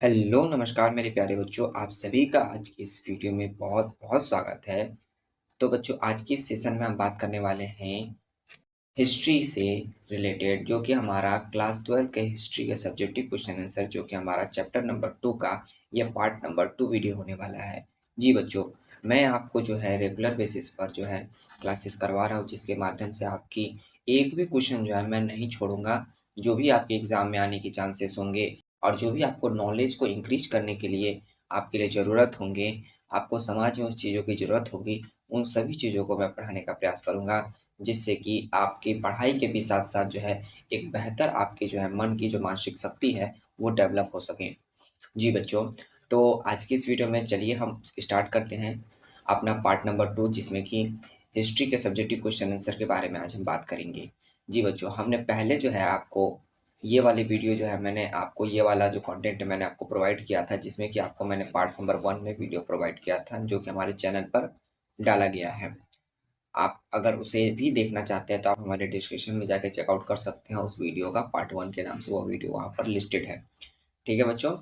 Hello नमस्कार मेरे प्यारे बच्चों, आप सभी का आज की इस वीडियो में बहुत-बहुत स्वागत है। तो बच्चों, आज की इस सेशन में हम बात करने वाले हैं हिस्ट्री से रिलेटेड, जो कि हमारा क्लास 12 के हिस्ट्री के सब्जेक्टिव क्वेश्चन आंसर, जो कि हमारा चैप्टर नंबर 2 का यह पार्ट नंबर 2 वीडियो होने वाला है। जी बच्चों, मैं आपको जो है रेगुलर बेसिस पर जो है क्लासेस करवा रहा हूँ, जिसके माध्यम से आपकी एक भी क्वेश्चन जो है मैं नहीं छोड़ूँगा। जो भी आपके एग्ज़ाम में आने के चांसेस होंगे और जो भी आपको नॉलेज को इंक्रीज़ करने के लिए आपके लिए ज़रूरत होंगे, आपको समाज में उस चीज़ों की ज़रूरत होगी, उन सभी चीज़ों को मैं पढ़ाने का प्रयास करूँगा। जिससे कि आपकी पढ़ाई के भी साथ-साथ जो है एक बेहतर आपके जो है मन की जो मानसिक शक्ति है, वो डेवलप हो सके। जी बच्चों, तो आज की इस वीडियो में चलिए हम स्टार्ट करते हैं अपना पार्ट नंबर 2, जिसमें कि हिस्ट्री के सब्जेक्टिव क्वेश्चन आंसर के बारे में आज हम बात करेंगे। जी बच्चों, हमने पहले जो है आपको ये वाली वीडियो जो है मैंने आपको ये वाला जो कंटेंट मैंने आपको प्रोवाइड किया था, जिसमें कि आपको मैंने पार्ट नंबर 1 में वीडियो प्रोवाइड किया था, जो कि हमारे चैनल पर डाला गया है। आप अगर उसे भी देखना चाहते हैं तो आप हमारे डिस्क्रिप्शन में जाके चेकआउट कर सकते हैं उस वीडियो का, पार्ट 1 के नाम से वो वीडियो वहाँ पर लिस्टेड है। ठीक है बच्चों?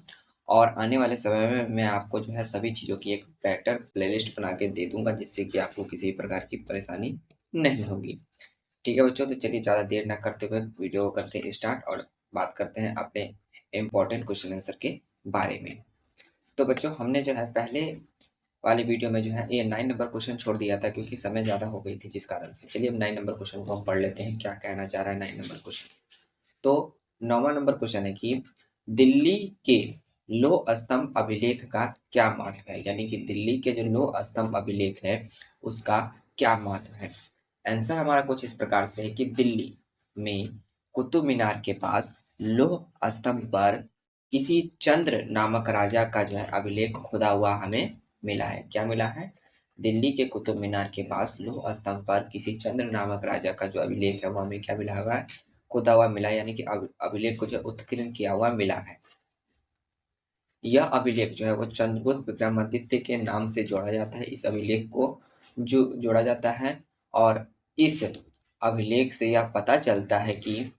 और आने वाले समय में मैं आपको जो है सभी चीज़ों की एक बेटर प्लेलिस्ट बना के दे दूँगा, जिससे कि आपको किसी भी प्रकार की परेशानी नहीं होगी। ठीक है बच्चों? तो चलिए ज़्यादा देर ना करते हुए वीडियो को करते हैं स्टार्ट और बात करते हैं अपने इम्पोर्टेंट क्वेश्चन आंसर के बारे में। तो बच्चों, हमने जो है पहले वाली वीडियो में जो है ये 9 नंबर क्वेश्चन छोड़ दिया था, क्योंकि समय ज़्यादा हो गई थी जिस कारण से। चलिए अब 9 नंबर क्वेश्चन को हम पढ़ लेते हैं, क्या कहना चाह रहा है 9 नंबर क्वेश्चन। तो 9वां नंबर क्वेश्चन है कि दिल्ली के लौह स्तंभ अभिलेख का क्या महत्व है? यानी कि दिल्ली के जो लौह स्तंभ अभिलेख है, उसका क्या महत्व है? आंसर हमारा कुछ इस प्रकार से है कि दिल्ली में कुतुब मीनार के पास लौह स्तंभ पर किसी चंद्र नामक राजा का जो है अभिलेख खुदा हुआ हमें मिला है। क्या मिला है? दिल्ली के कुतुब मीनार के पास लौह स्तंभ पर किसी चंद्र नामक राजा का जो अभिलेख है, वो हमें क्या मिला हुआ है? खुदा हुआ मिला, यानी कि अभिलेख को जो उत्कीर्ण किया हुआ मिला है। यह अभिलेख जो है वो चंद्रगुप्त विक्रमादित्य के नाम से जोड़ा जाता है। इस अभिलेख को जो जोड़ा जाता है, और इस अभिलेख से यह पता चलता है कि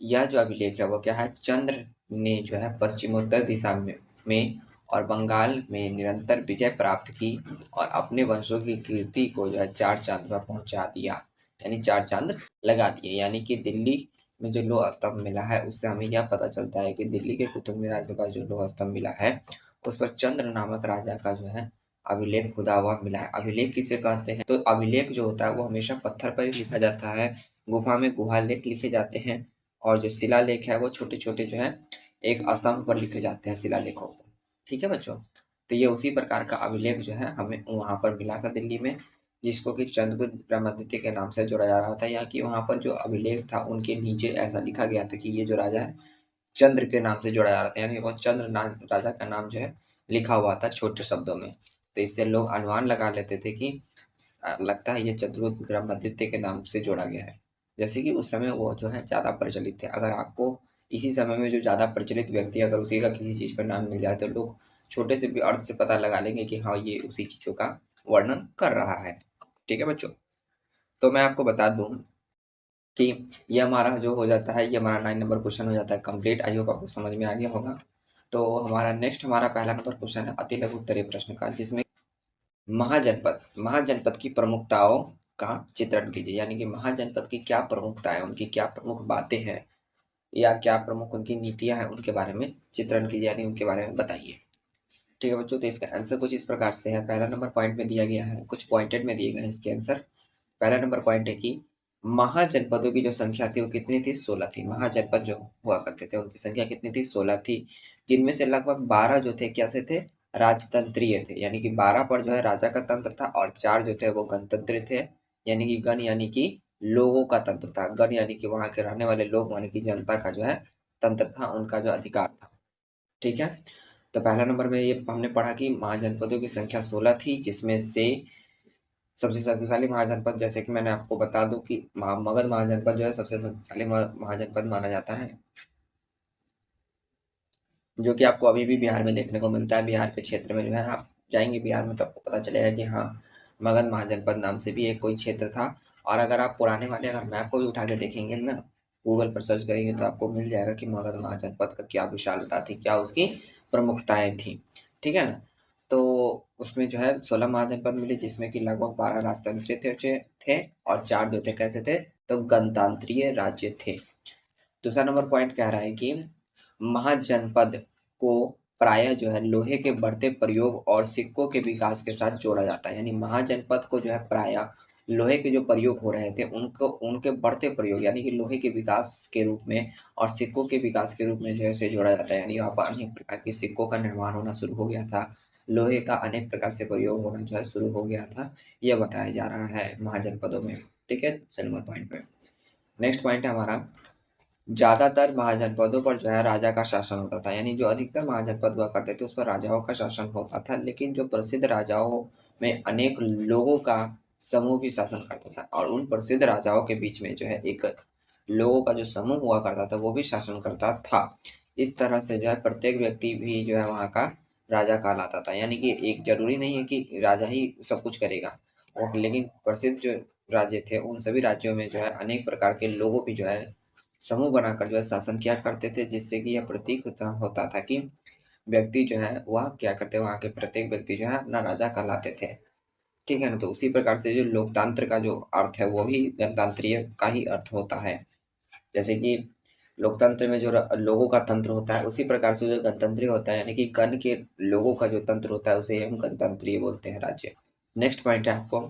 यह जो अभिलेख है वो क्या है? चंद्र ने जो है पश्चिमोत्तर दिशा में और बंगाल में निरंतर विजय प्राप्त की और अपने वंशों की कीर्ति को जो है 4 चाँद पर पहुँचा दिया। यानी 4 चाँद लगा दिए। यानी कि दिल्ली में जो लौह स्तंभ मिला है, उससे हमें यह पता चलता है कि दिल्ली के कुतुब मीनार के पास जो लौह स्तंभ मिला है, उस पर चंद्र नामक राजा का जो है अभिलेख खुदा हुआ मिला है। अभिलेख किसे कहते हैं? तो अभिलेख जो होता है वो हमेशा पत्थर पर ही लिखा जाता है। गुफा में गुहालेख लिखे जाते हैं, और जो शिलालेख है वो छोटे-छोटे जो है एक स्तंभ पर लिखे जाते हैं शिलालेखों को। ठीक है बच्चों? तो ये उसी प्रकार का अभिलेख जो है हमें वहाँ पर मिला था दिल्ली में, जिसको कि चंद्रगुप्त विक्रमादित्य के नाम से जोड़ा जा रहा था। या कि वहाँ पर जो अभिलेख था उनके नीचे ऐसा लिखा गया था कि ये जो राजा है चंद्र के नाम से जोड़ा जा रहा था, यानी वो चंद्र नाम राजा का नाम जो है लिखा हुआ था छोटे शब्दों में। तो इससे लोग अनुमान लगा लेते थे कि लगता है ये चंद्रगुप्त विक्रमादित्य के नाम से जोड़ा गया है। जैसे कि उस समय वो जो है ज़्यादा प्रचलित थे। अगर आपको इसी समय में जो ज़्यादा प्रचलित व्यक्ति अगर उसी का किसी चीज़ पर नाम मिल जाए, तो लोग छोटे से भी अर्थ से पता लगा लेंगे कि हाँ, ये उसी चीज़ों का वर्णन कर रहा है। ठीक है बच्चों? तो मैं आपको बता दूँ कि ये हमारा जो हो जाता है, ये हमारा 9 नंबर क्वेश्चन हो जाता है कंप्लीट। आई होप आपको समझ में आ गया होगा। तो हमारा नेक्स्ट हमारा पहला नंबर क्वेश्चन है अति लघु उत्तरीय प्रश्न का, जिसमें महाजनपद की प्रमुखताओं का चित्रण कीजिए। यानी कि महाजनपद की क्या प्रमुखताएं, उनकी क्या प्रमुख बातें हैं, या क्या प्रमुख उनकी नीतियां हैं, उनके बारे में चित्रण कीजिए, यानी उनके बारे में बताइए। ठीक है बच्चों, तो इसका आंसर कुछ इस प्रकार से है। पहला नंबर पॉइंट में दिया गया है, कुछ पॉइंटेड में दिए गए हैं इसके आंसर। पहला नंबर पॉइंट है कि महाजनपदों की जो संख्या थी वो कितनी थी? 16 थी। महाजनपद जो हुआ करते थे उनकी संख्या कितनी थी? 16 थी। जिनमें से लगभग 12 जो थे कैसे थे? राजतंत्रीय थे। यानी कि 12 पर जो है राजा का तंत्र था, और 4 जो थे वो गणतंत्र थे। यानी कि गण यानी कि लोगों का तंत्र था। गण यानी कि वहाँ के रहने वाले लोग, यानी कि जनता का जो है तंत्र था, उनका जो अधिकार था। ठीक है? तो पहला नंबर में ये हमने पढ़ा कि महाजनपदों की संख्या 16 थी, जिसमें से सबसे शक्तिशाली महाजनपद, जैसे कि मैंने आपको बता दूं कि मगध महाजनपद जो है सबसे शक्तिशाली महाजनपद माना जाता है, जो कि आपको अभी भी बिहार में देखने को मिलता है। बिहार के क्षेत्र में जो है आप जाएंगे बिहार में तो आपको पता चलेगा कि हाँ, मगध महाजनपद नाम से भी एक कोई क्षेत्र था। और अगर आप पुराने वाले अगर मैप को भी उठा के देखेंगे ना, गूगल पर सर्च करेंगे, तो आपको मिल जाएगा कि मगध महाजनपद का क्या विशालता थी, क्या उसकी प्रमुखताएं थी, ठीक है ना। तो उसमें जो है 16 महाजनपद मिले, जिसमें कि लगभग 12 राजतंत्रीय थे और 4 जो थे कैसे थे, तो गणतंत्रीय राज्य थे। दूसरा नंबर पॉइंट कह रहा है कि महाजनपद को प्रायः जो है लोहे के बढ़ते प्रयोग और सिक्कों के विकास के साथ जोड़ा जाता है। यानी महाजनपद को जो है प्रायः लोहे के जो प्रयोग हो रहे थे उनको उनके बढ़ते प्रयोग यानी कि लोहे के विकास के रूप में और सिक्कों के विकास के रूप में जो है उसे जोड़ा जाता है। यानी वहाँ पर अनेक प्रकार के सिक्कों का निर्माण होना शुरू हो गया था, लोहे का अनेक प्रकार से प्रयोग होना जो है शुरू हो गया था, यह बताया जा रहा है महाजनपदों में। ठीक है, नंबर पॉइंट पे। नेक्स्ट पॉइंट है हमारा, ज्यादातर महाजनपदों पर जो है राजा का शासन होता था। यानी जो अधिकतर महाजनपद हुआ करते थे उस पर राजाओं का शासन होता था, लेकिन जो प्रसिद्ध राजाओं में अनेक लोगों का समूह भी शासन करता था, और उन प्रसिद्ध राजाओं के बीच में जो है एक लोगों का जो समूह हुआ करता था वो भी शासन करता था। इस तरह से जो है प्रत्येक व्यक्ति भी जो है वहाँ का राजा कहलाता था। यानी कि एक जरूरी नहीं है कि राजा ही सब कुछ करेगा, और लेकिन प्रसिद्ध जो राज्य थे उन सभी राज्यों में जो है अनेक प्रकार के लोगों भी जो है समूह बनाकर जो है शासन किया करते थे, जिससे कि यह प्रतीक होता था कि व्यक्ति जो है वह क्या करते, वहाँ के प्रत्येक व्यक्ति जो है अपना राजा कहलाते थे। ठीक है ना। तो उसी प्रकार से जो लोकतंत्र का जो अर्थ है वो भी गणतंत्रीय का ही अर्थ होता है। जैसे कि लोकतंत्र में जो लोगों का तंत्र होता है, उसी प्रकार से जो गणतंत्रीय होता है यानी कि गण के लोगों का जो तंत्र होता है उसे हम गणतंत्रीय बोलते हैं राज्य। नेक्स्ट पॉइंट है आपको,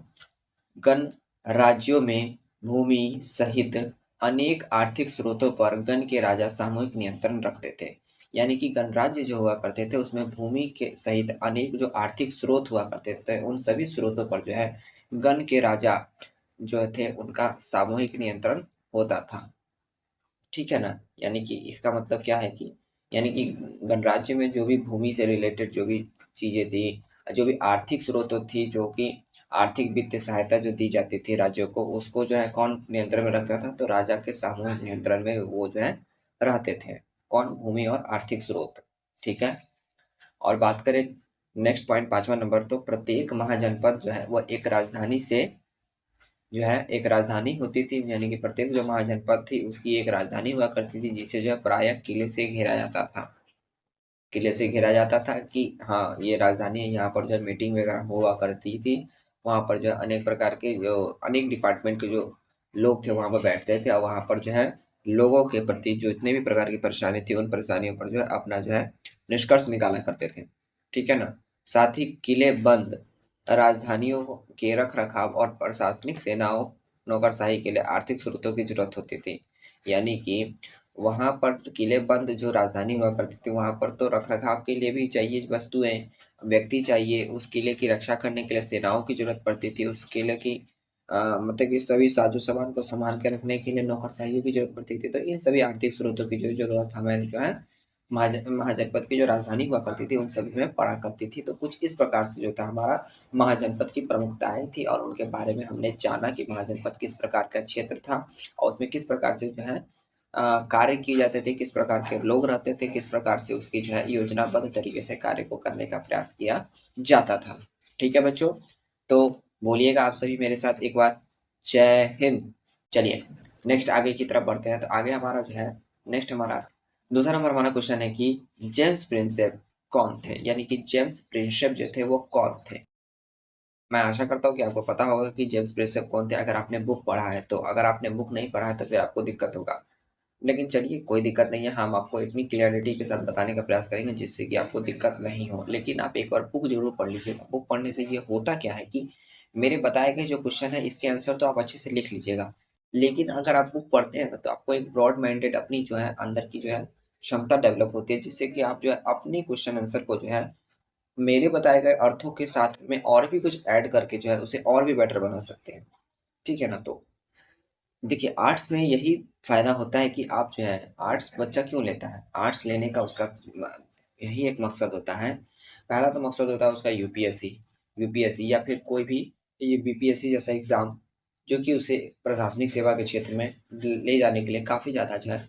गण राज्यों में भूमि सहित अनेक आर्थिक स्रोतों पर गण के राजा सामूहिक नियंत्रण रखते थे। यानी कि गणराज्य जो हुआ करते थे उसमें भूमि के सहित अनेक जो आर्थिक स्रोत हुआ करते थे उन सभी स्रोतों पर जो है गण के राजा जो थे उनका सामूहिक नियंत्रण होता था। ठीक है ना। यानी कि इसका मतलब क्या है कि यानी कि गणराज्य में जो भी भूमि से रिलेटेड जो भी चीजें थी, जो भी आर्थिक स्रोत थी, जो कि आर्थिक वित्तीय सहायता जो दी जाती थी राज्यों को, उसको जो है कौन नियंत्रण में रखता था, तो राजा के सामूहिक नियंत्रण में वो जो है रहते थे। कौन, भूमि और आर्थिक स्रोत। ठीक है। और बात करें नेक्स्ट पॉइंट 5वां नंबर, तो प्रत्येक महाजनपद जो है वो एक राजधानी से जो है एक राजधानी होती थी। यानी कि प्रत्येक जो महाजनपद थी उसकी एक राजधानी हुआ करती थी, जिसे जो है प्रायः किले से घेरा जाता था। किले से घेरा जाता था कि हाँ ये राजधानी है, यहाँ पर जो मीटिंग वगैरह हुआ करती थी, वहाँ पर जो है अनेक प्रकार के जो अनेक डिपार्टमेंट के जो लोग थे वहाँ पर बैठते थे, और वहाँ पर जो है लोगों के प्रति जो इतने भी प्रकार की परेशानी थी उन परेशानियों पर जो है अपना जो है निष्कर्ष निकाला करते थे। ठीक है ना। साथ ही किले बंद राजधानियों के रख रखाव और प्रशासनिक सेनाओं नौकरशाही के लिए आर्थिक स्रोतों की जरूरत होती थी। यानी कि वहां पर किले बंद जो राजधानी हुआ करती थी वहां पर तो रख रखाव के लिए भी चाहिए वस्तुएं, व्यक्ति चाहिए, उस किले की रक्षा करने के लिए सेनाओं की जरूरत पड़ती थी, उस किले की मतलब कि सभी साजो सामान को संभाल के रखने के लिए नौकरशाही की जरूरत पड़ती थी। तो इन सभी आर्थिक स्रोतों की जो जरूरत हमें जो है महाजनपद की जो राजधानी हुआ करती थी उन सभी में पड़ा करती थी। तो कुछ इस प्रकार से जो था हमारा महाजनपद की प्रमुखताएं थी, और उनके बारे में हमने जाना कि महाजनपद किस प्रकार का क्षेत्र था और उसमें किस प्रकार से जो है कार्य किए जाते थे, किस प्रकार के लोग रहते थे, किस प्रकार से उसकी जो है योजनाबद्ध तरीके से कार्य को करने का प्रयास किया जाता था। ठीक है बच्चों, तो बोलिएगा आप सभी मेरे साथ एक बार, जय हिंद। चलिए नेक्स्ट आगे की तरफ बढ़ते हैं। तो आगे हमारा जो है नेक्स्ट हमारा दूसरा नंबर हमारा क्वेश्चन है कि जेम्स प्रिंसेप कौन थे। यानी कि जेम्स प्रिंसेप जो थे वो कौन थे। मैं आशा करता हूँ कि आपको पता होगा कि जेम्स प्रिंसेप कौन थे, अगर आपने बुक पढ़ा है तो। अगर आपने बुक नहीं पढ़ा है तो फिर आपको दिक्कत होगा, लेकिन चलिए कोई दिक्कत नहीं है, हम आपको इतनी क्लियरिटी के साथ बताने का प्रयास करेंगे जिससे कि आपको दिक्कत नहीं हो। लेकिन आप एक बार बुक जरूर पढ़ लीजिएगा। बुक पढ़ने से ये होता क्या है कि मेरे बताए गए जो क्वेश्चन है इसके आंसर तो आप अच्छे से लिख लीजिएगा, लेकिन अगर आप बुक पढ़ते हैं ना तो आपको एक ब्रॉड माइंडेड अपनी जो है अंदर की जो है क्षमता डेवलप होती है, जिससे कि आप जो है अपनी क्वेश्चन आंसर को जो है मेरे बताए गए अर्थों के साथ में और भी कुछ ऐड करके जो है उसे और भी बेटर बना सकते हैं। ठीक है ना। तो देखिए आर्ट्स में यही फायदा होता है कि आप जो है आर्ट्स बच्चा क्यों लेता है, आर्ट्स लेने का उसका यही एक मकसद होता है। पहला तो मकसद होता है उसका यूपीएससी, यूपीएससी या फिर कोई भी ये बीपीएससी जैसा एग्जाम, जो कि उसे प्रशासनिक सेवा के क्षेत्र में ले जाने के लिए काफ़ी ज़्यादा जो है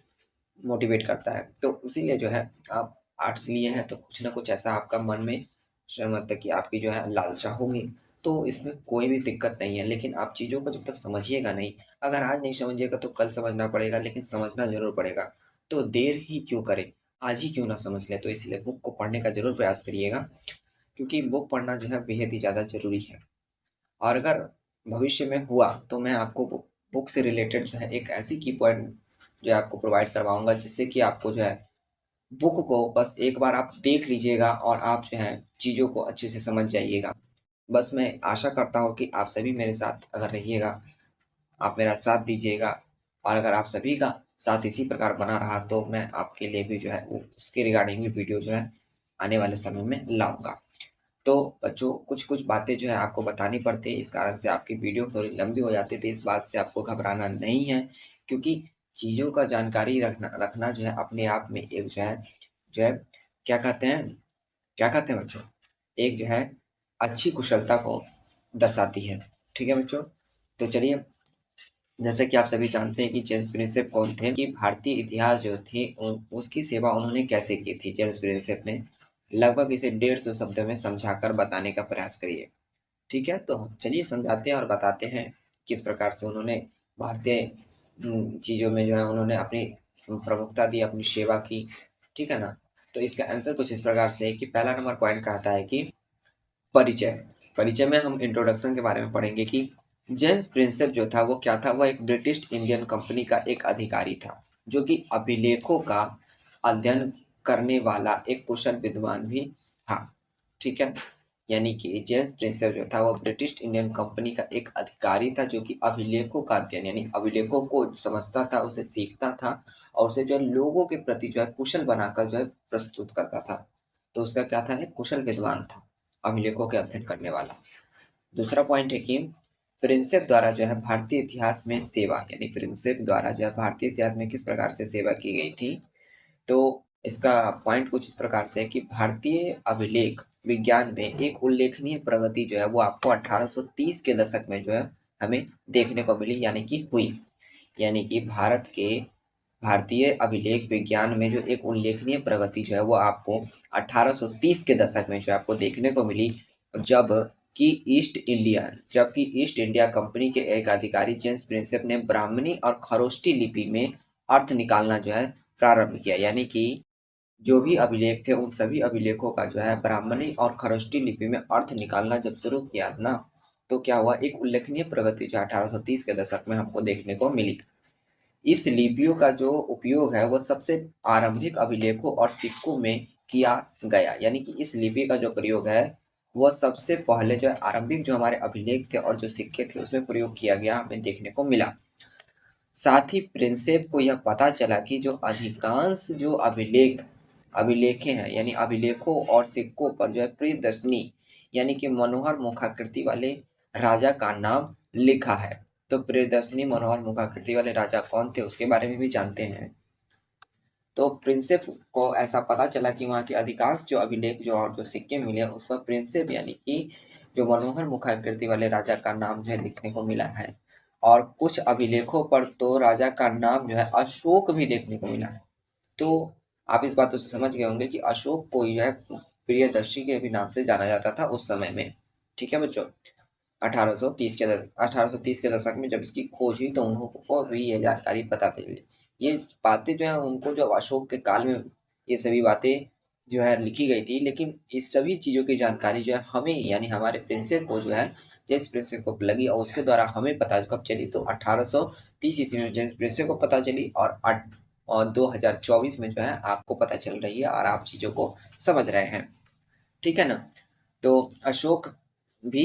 मोटिवेट करता है। तो इसीलिए जो है आप आर्ट्स लिए हैं तो कुछ ना कुछ ऐसा आपका मन में मतलब कि आपकी जो है लालसा होगी, तो इसमें कोई भी दिक्कत नहीं है। लेकिन आप चीज़ों को जब तक समझिएगा नहीं, अगर आज नहीं समझिएगा तो कल समझना पड़ेगा, लेकिन समझना जरूर पड़ेगा। तो देर ही क्यों करें, आज ही क्यों ना समझ ले, तो इसलिए बुक को पढ़ने का जरूर प्रयास करिएगा, क्योंकि बुक पढ़ना जो है बेहद ही ज़्यादा ज़रूरी है। और अगर भविष्य में हुआ तो मैं आपको बुक से रिलेटेड जो है एक ऐसी की पॉइंट जो है आपको प्रोवाइड करवाऊंगा, जिससे कि आपको जो है बुक को बस एक बार आप देख लीजिएगा और आप जो है चीज़ों को अच्छे से समझ जाइएगा। बस मैं आशा करता हूँ कि आप सभी मेरे साथ अगर रहिएगा, आप मेरा साथ दीजिएगा, और अगर आप सभी का साथ इसी प्रकार बना रहा तो मैं आपके लिए भी जो है उसके रिगार्डिंग भी वीडियो जो है आने वाले समय में लाऊंगा। तो बच्चों, कुछ कुछ बातें जो है आपको बतानी पड़ती है, इस कारण से आपकी वीडियो थोड़ी लंबी हो जाती है, तो इस बात से आपको घबराना नहीं है, क्योंकि चीज़ों का जानकारी रखना रखना जो है अपने आप में एक जो है क्या कहते हैं, क्या कहते हैं बच्चों, एक जो है अच्छी कुशलता को दर्शाती है। ठीक है बच्चों, तो चलिए, जैसे कि आप सभी जानते हैं कि जेम्स प्रिंसेप कौन थे, कि भारतीय इतिहास जो थी उसकी सेवा उन्होंने कैसे की थी जेम्स प्रिंसेप ने, लगभग इसे 150 शब्दों में समझाकर बताने का प्रयास करिए। ठीक है, तो चलिए समझाते हैं और बताते हैं किस प्रकार से उन्होंने भारतीय चीज़ों में जो है उन्होंने अपनी प्रमुखता दी, अपनी सेवा की। ठीक है ना, तो इसका आंसर कुछ इस प्रकार से है कि पहला नंबर पॉइंट कहता है कि परिचय। परिचय में हम इंट्रोडक्शन के बारे में पढ़ेंगे कि जेम्स प्रिंसेप जो था वो क्या था, वो एक ब्रिटिश इंडियन कंपनी का एक अधिकारी था, जो कि अभिलेखों का अध्ययन करने वाला एक कुशल विद्वान भी था। ठीक है, यानी कि जेम्स प्रिंसेप जो था वो ब्रिटिश इंडियन कंपनी का एक अधिकारी था, जो कि अभिलेखों का अध्ययन यानी अभिलेखों को समझता था, उसे सीखता था, और उसे जो है लोगों के प्रति जो है कुशल बनाकर जो है प्रस्तुत करता था। तो उसका क्या था, एक कुशल विद्वान था, अभिलेखों के अध्ययन करने वाला। दूसरा पॉइंट है कि प्रिंसेप द्वारा जो है भारतीय इतिहास में सेवा, यानी प्रिंसेप द्वारा जो है भारतीय इतिहास में किस प्रकार से सेवा की गई थी, तो इसका पॉइंट कुछ इस प्रकार से है कि भारतीय अभिलेख विज्ञान में एक उल्लेखनीय प्रगति जो है वो आपको 1830 के दशक में जो है हमें देखने को मिली, यानी कि हुई। यानी कि भारतीय अभिलेख विज्ञान में जो एक उल्लेखनीय प्रगति जो है वो आपको 1830 के दशक में जो है आपको देखने को मिली, जब जबकि ईस्ट इंडिया कंपनी के एक अधिकारी जेम्स प्रिंसेप ने ब्राह्मणी और खरोष्टी लिपि में अर्थ निकालना जो है प्रारंभ किया। यानी कि जो भी अभिलेख थे उन सभी अभिलेखों का जो है ब्राह्मणी और खरोष्टी लिपि में अर्थ निकालना जब शुरू किया ना, तो क्या हुआ, एक उल्लेखनीय प्रगति जो 1830 के दशक में हमको देखने को मिली। इस लिपियों का जो उपयोग है वो सबसे आरंभिक अभिलेखों और सिक्कों में किया गया, यानी कि इस लिपि का जो प्रयोग है वो सबसे पहले जो है आरंभिक जो हमारे अभिलेख थे और जो सिक्के थे उसमें प्रयोग किया गया हमें देखने को मिला। साथ ही प्रिंसेप को यह पता चला कि जो अधिकांश जो अभिलेखे हैं, यानी अभिलेखों और सिक्कों पर जो है प्रियदर्शनी यानी कि मनोहर मुखाकृति वाले राजा का नाम लिखा है। तो प्रियदर्शनी मनोहर मुखाकृति वाले राजा कौन थे उसके बारे में भी जानते हैं। तो प्रिंसेप को ऐसा पता चला कि वहाँ के अधिकांश जो अभिलेख जो और जो सिक्के मिले उस पर प्रिंसेप यानी कि जो मनोहर मुखाकृति वाले राजा का नाम जो है लिखने को मिला है, और कुछ अभिलेखों पर तो राजा का नाम जो है अशोक भी देखने को मिला है। तो आप इस बात से समझ गए होंगे कि अशोक को जो है प्रियदर्शी के भी नाम से जाना जाता था उस समय में। ठीक है बच्चों, 1830 के दशक में जब इसकी खोज हुई तो उनको भी ये जानकारी पता चली। ये बातें जो है उनको जो अशोक के काल में ये सभी बातें जो है लिखी गई थी, लेकिन इस सभी चीज़ों की जानकारी जो है हमें यानी हमारे प्रिंसेप को जो है जेम्स प्रिंसेप को लगी, और उसके द्वारा हमें पता कब चली, तो 1830 ईस्वी में जेम्स प्रिंसेप को पता चली, और 2024 में जो है आपको पता चल रही है और आप चीज़ों को समझ रहे हैं। ठीक है ना, तो अशोक भी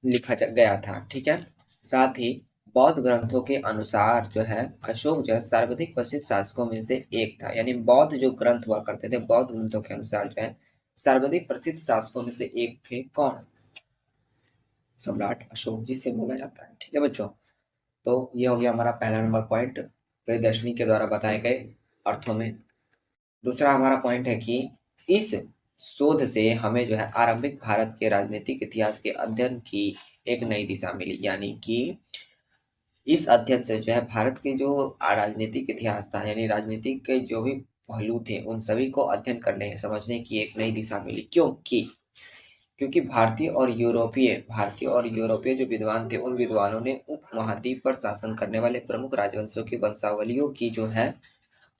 लिखा गया था। ठीक है, साथ ही बौद्ध ग्रंथों के अनुसार जो है अशोक जो है सर्वाधिक प्रसिद्ध शासकों में से एक था, यानी बौद्ध जो ग्रंथ हुआ करते थे बौद्ध ग्रंथों के अनुसार जो है सर्वाधिक प्रसिद्ध शासकों में से एक थे कौन, सम्राट अशोक जिसे बोला जाता है। ठीक है बच्चों, तो ये हो गया हमारा पहला नंबर पॉइंट प्रियदर्शनी के द्वारा बताए गए अर्थों में। दूसरा हमारा पॉइंट है कि इस शोध से हमें जो है आरंभिक भारत के राजनीतिक इतिहास के अध्ययन की एक नई दिशा मिली, यानी कि इस अध्ययन से जो है भारत के जो राजनीतिक इतिहास था यानी राजनीतिक के जो भी पहलू थे उन सभी को अध्ययन करने समझने की एक नई दिशा मिली। क्योंकि भारतीय और यूरोपीय जो विद्वान थे उन विद्वानों ने उपमहाद्वीप पर शासन करने वाले प्रमुख राजवंशों की वंशावलियों की जो है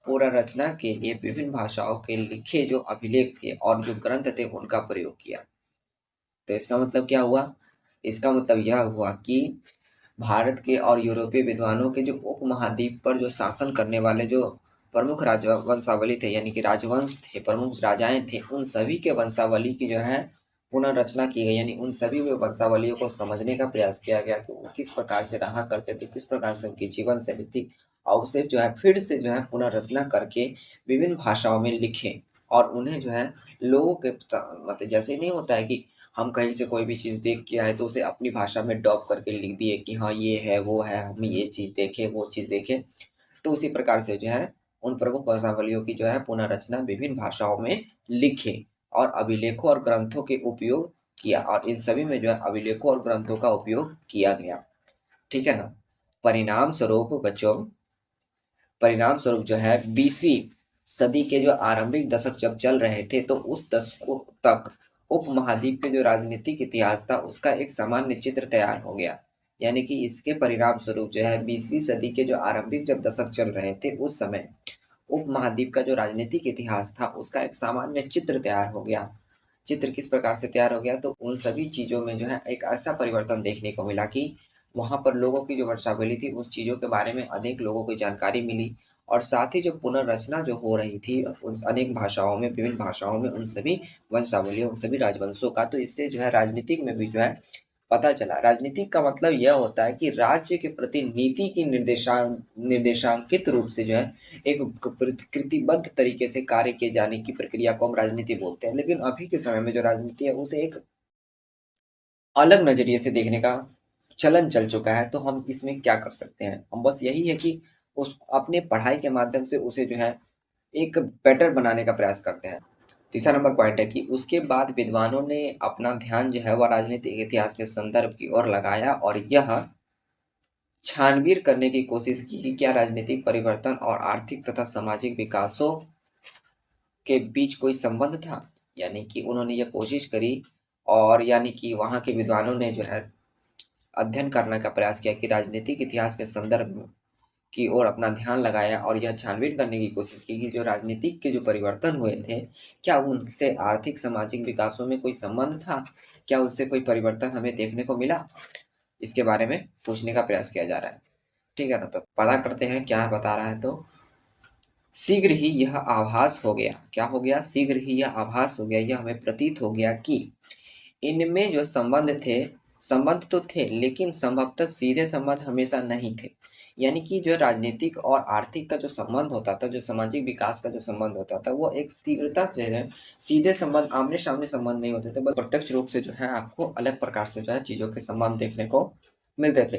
पुनर्रचना के लिए विभिन्न भाषाओं के लिखे जो अभिलेख थे और जो ग्रंथ थे उनका प्रयोग किया। तो इसका मतलब क्या हुआ? इसका मतलब यह हुआ कि भारत के और यूरोपीय विद्वानों के जो उपमहाद्वीप पर जो शासन करने वाले जो प्रमुख राजवंशावली थे, यानी कि राजवंश थे, प्रमुख राजाएं थे, उन सभी के वंशावली की जो है पुनर्रचना की गई। यानी उन सभी वंशावलियों को समझने का प्रयास किया गया कि वो किस प्रकार से रहा करते थे, किस प्रकार से उनकी जीवन शैली थी, और उसे जो है फिर से जो है पुनर्रचना करके विभिन्न भाषाओं में लिखे और उन्हें जो है लोगों के मतलब जैसे नहीं होता है कि हम कहीं से कोई भी चीज़ देख के आए तो उसे अपनी भाषा में डॉप करके लिख दिए कि हाँ ये है वो है, हम ये चीज़ देखे वो चीज़ देखे। तो उसी प्रकार से जो है उन प्रमुख वंशावलियों की जो है पुनर्रचना विभिन्न भाषाओं में लिखे और अभिलेखों और ग्रंथों के उपयोग किया, और इन सभी में जो है अभिलेखों और ग्रंथों का उपयोग किया गया। ठीक है ना? परिणाम स्वरूप बच्चों, परिणाम स्वरूप जो है 20वीं सदी के जो आरंभिक दशक जब चल रहे थे तो उस दशकों तक उपमहाद्वीप के जो राजनीतिक इतिहास था उसका एक सामान्य चित्र तैयार हो गया। यानी कि इसके परिणाम स्वरूप जो है 20वीं सदी के जो आरंभिक जब दशक चल रहे थे उस समय उपमहाद्वीप का जो राजनीतिक इतिहास था उसका एक सामान्य चित्र तैयार हो गया। चित्र किस प्रकार से तैयार हो गया? तो उन सभी चीज़ों में जो है एक ऐसा परिवर्तन देखने को मिला कि वहाँ पर लोगों की जो वंशावली थी उस चीज़ों के बारे में अनेक लोगों को जानकारी मिली, और साथ ही जो पुनर्रचना जो हो रही थी उन अनेक भाषाओं में, विभिन्न भाषाओं में, उन सभी वंशावलियों, उन सभी राजवंशों का, तो इससे जो है राजनीतिक में भी जो है पता चला। राजनीतिक का मतलब यह होता है कि राज्य के प्रति नीति की निर्देशांकित रूप से जो है एक कृतिबद्ध तरीके से कार्य किए जाने की प्रक्रिया को हम राजनीति बोलते हैं। लेकिन अभी के समय में जो राजनीति है उसे एक अलग नजरिए से देखने का चलन चल चुका है। तो हम इसमें क्या कर सकते हैं? हम बस यही है कि उस अपने पढ़ाई के माध्यम से उसे जो है एक बेटर बनाने का प्रयास करते हैं। तीसरा नंबर पॉइंट है कि उसके बाद विद्वानों ने अपना ध्यान जो है वह राजनीतिक इतिहास के संदर्भ की ओर लगाया और यह छानबीन करने की कोशिश की कि क्या राजनीतिक परिवर्तन और आर्थिक तथा सामाजिक विकासों के बीच कोई संबंध था। यानी कि उन्होंने यह कोशिश करी, और यानी कि वहाँ के विद्वानों ने जो है अध्ययन करने का प्रयास किया कि राजनीतिक इतिहास के संदर्भ की ओर अपना ध्यान लगाया और यह छानबीन करने की कोशिश की कि जो राजनीतिक के जो परिवर्तन हुए थे क्या उनसे आर्थिक सामाजिक विकासों में कोई संबंध था, क्या उनसे कोई परिवर्तन हमें देखने को मिला। इसके बारे में पूछने का प्रयास किया जा रहा है। ठीक है ना? तो पता करते हैं क्या बता रहा है। तो शीघ्र ही यह आभास हो गया, क्या हो गया? शीघ्र ही यह आभास हो गया, यह हमें प्रतीत हो गया कि इनमें जो संबंध थे, संबंध तो थे लेकिन संभवतः सीधे संबंध हमेशा नहीं थे। यानी कि जो राजनीतिक और आर्थिक का जो संबंध होता था, जो सामाजिक विकास का जो संबंध होता था, वो एक शीघ्रता से है, सीधे संबंध, आमने सामने संबंध नहीं होते थे, बल्कि प्रत्यक्ष रूप से जो है आपको अलग प्रकार से जो है चीजों के संबंध देखने को मिलते थे।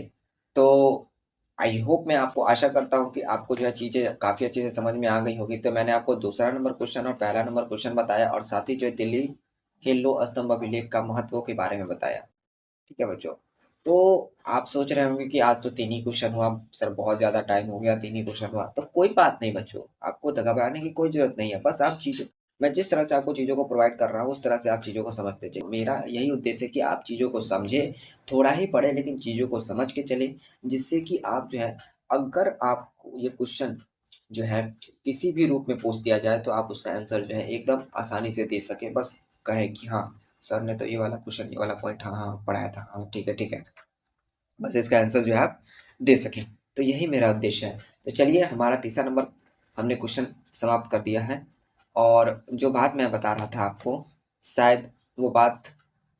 तो आई होप, मैं आपको आशा करता हूँ कि आपको जो है चीज़ें काफ़ी अच्छे से समझ में आ गई होगी। तो मैंने आपको दूसरा नंबर क्वेश्चन और पहला नंबर क्वेश्चन बताया, और साथ ही जो है दिल्ली के लौह स्तंभ अभिलेख का महत्व के बारे में बताया। ठीक है बच्चों? तो आप सोच रहे होंगे कि आज तो 3 ही क्वेश्चन हुआ सर, बहुत ज़्यादा टाइम हो गया, 3 ही क्वेश्चन हुआ। तो कोई बात नहीं बच्चों, आपको घबराने की कोई ज़रूरत नहीं है। बस आप चीज़ों, मैं जिस तरह से आपको चीज़ों को प्रोवाइड कर रहा हूँ उस तरह से आप चीज़ों को समझते चलिए। मेरा यही उद्देश्य है कि आप चीज़ों को समझें, थोड़ा ही पढ़ें लेकिन चीज़ों को समझ के चलें, जिससे कि आप जो है, अगर आपको ये क्वेश्चन जो है किसी भी रूप में पूछ दिया जाए तो आप उसका आंसर जो है एकदम आसानी से दे सकें। बस कहें कि हाँ सर ने तो ये वाला क्वेश्चन, ये वाला पॉइंट हाँ हाँ पढ़ाया था, हाँ ठीक है ठीक है, बस इसका आंसर जो है आप दे सकें। तो यही मेरा उद्देश्य है। तो चलिए, हमारा तीसरा नंबर हमने क्वेश्चन समाप्त कर दिया है, और जो बात मैं बता रहा था आपको, शायद वो बात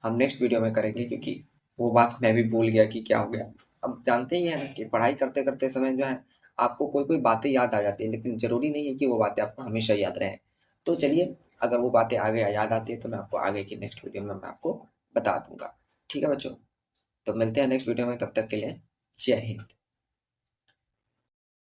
हम नेक्स्ट वीडियो में करेंगे, क्योंकि वो बात मैं भी भूल गया कि क्या हो गया। अब जानते ही हैं कि पढ़ाई करते करते समय जो है आपको कोई कोई बातें याद आ जाती है, लेकिन ज़रूरी नहीं है कि वो बातें आपको हमेशा याद रहें। तो चलिए, अगर वो बातें आगे याद आती है तो मैं आपको आगे की नेक्स्ट वीडियो में मैं आपको बता दूंगा। ठीक है बच्चों? तो मिलते हैं नेक्स्ट वीडियो में, तब तक के लिए जय हिंद।